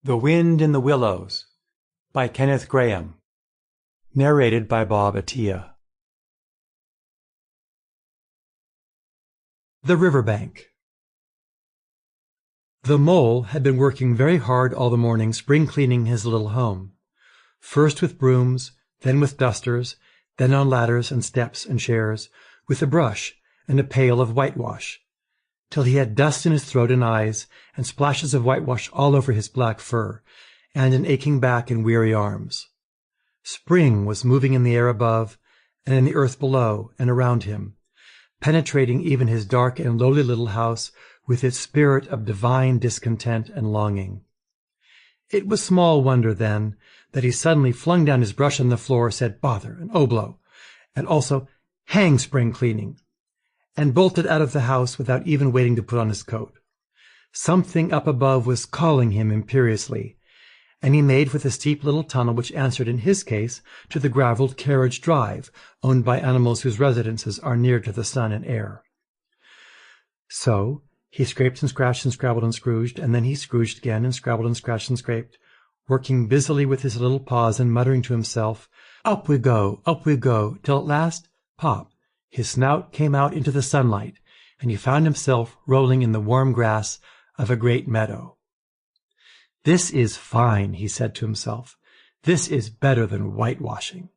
The Wind in the Willows by Kenneth Grahame. Narrated by Attiyeh. The Riverbank. The mole had been working very hard all the morning spring-cleaning his little home, first with brooms, then with dusters, then on ladders and steps and chairs, with a brush and a pail of whitewash, till he had dust in his throat and eyes, and splashes of whitewash all over his black fur, and an aching back and weary arms. Spring was moving in the air above, and in the earth below and around him, penetrating even his dark and lowly little house with its spirit of divine discontent and longing. It was small wonder, then, that he suddenly flung down his brush on the floor, said "Bother" and "Oblo," and also "Hang spring cleaning," and bolted out of the house without even waiting to put on his coat. Something up above was calling him imperiously, and he made for the steep little tunnel which answered in his case to the gravelled carriage drive owned by animals whose residences are near to the sun and air. So he scraped and scratched and scrabbled and scrooged, and then he scrooged again and scrabbled and scratched and scraped, working busily with his little paws and muttering to himself, up we go, till at last, pop, his snout came out into the sunlight, and he found himself rolling in the warm grass of a great meadow. "This is fine," he said to himself. "This is better than whitewashing."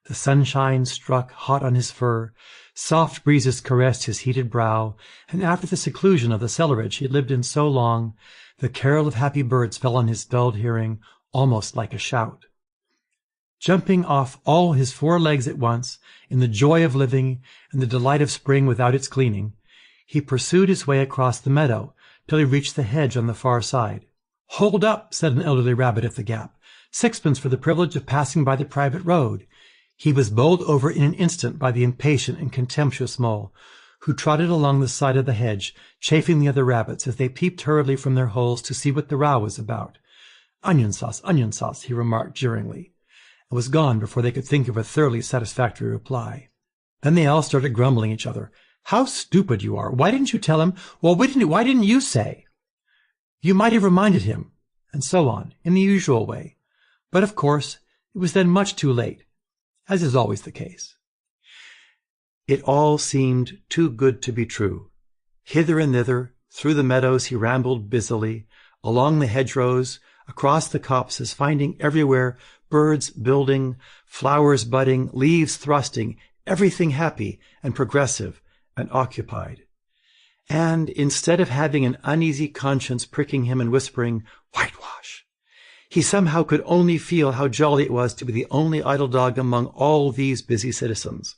The sunshine struck hot on his fur, soft breezes caressed his heated brow, and after the seclusion of the cellarage he had lived in so long, the carol of happy birds fell on his dulled hearing almost like a shout. Jumping off all his 4 legs at once, in the joy of living and the delight of spring without its cleaning, he pursued his way across the meadow till he reached the hedge on the far side. "Hold up," said an elderly rabbit at the gap. "Sixpence for the privilege of passing by the private road." He was bowled over in an instant by the impatient and contemptuous mole, who trotted along the side of the hedge, chaffing the other rabbits as they peeped hurriedly from their holes to see what the row was about. onion sauce," he remarked jeeringly, and was gone before they could think of a thoroughly satisfactory reply. Then they all started grumbling each other. "How stupid you are! Why didn't you tell him? Well, why didn't you say? You might have reminded him," and so on, in the usual way. But of course it was then much too late, as is always the case. It all seemed too good to be true. Hither and thither, through the meadows he rambled busily, along the hedgerows, across the copses, finding everywhere birds building, flowers budding, leaves thrusting, everything happy and progressive and occupied. And instead of having an uneasy conscience pricking him and whispering, "Whitewash," he somehow could only feel how jolly it was to be the only idle dog among all these busy citizens.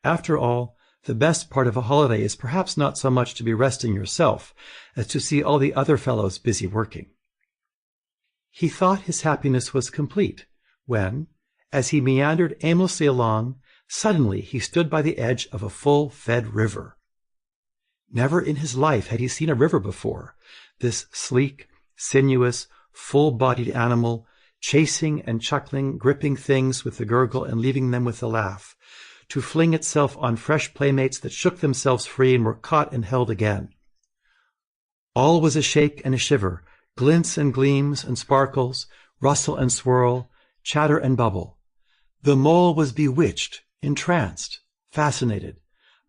After all, the best part of a holiday is perhaps not so much to be resting yourself as to see all the other fellows busy working. He thought his happiness was complete when, as he meandered aimlessly along, suddenly he stood by the edge of a full-fed river. Never in his life had he seen a river before, this sleek, sinuous, full-bodied animal, chasing and chuckling, gripping things with the gurgle and leaving them with the laugh, to fling itself on fresh playmates that shook themselves free and were caught and held again. All was a shake and a shiver, glints and gleams and sparkles, rustle and swirl, chatter and bubble. The mole was bewitched, entranced, fascinated.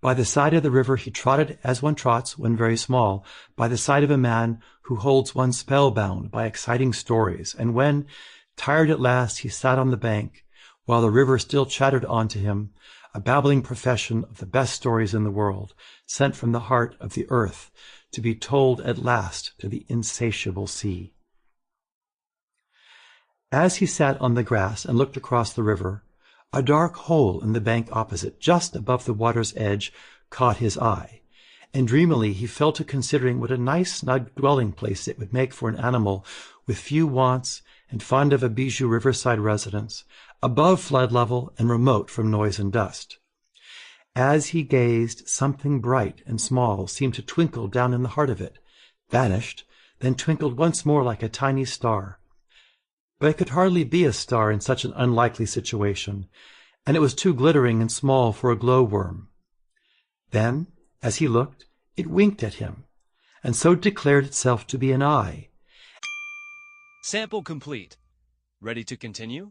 By the side of the river he trotted as one trots, when very small, by the side of a man who holds one spellbound by exciting stories, and when, tired at last, he sat on the bank, while the river still chattered on to him, a babbling profession of the best stories in the world, sent from the heart of the earth, to be told at last to the insatiable sea. As he sat on the grass and looked across the river, a dark hole in the bank opposite, just above the water's edge, caught his eye, and dreamily he fell to considering what a nice snug dwelling place it would make for an animal with few wants and fond of a bijou riverside residence, above flood level and remote from noise and dust. As he gazed, something bright and small seemed to twinkle down in the heart of it, vanished, then twinkled once more like a tiny star. But it could hardly be a star in such an unlikely situation, and it was too glittering and small for a glowworm. Then, as he looked, it winked at him, and so declared itself to be an eye. Sample complete. Ready to continue?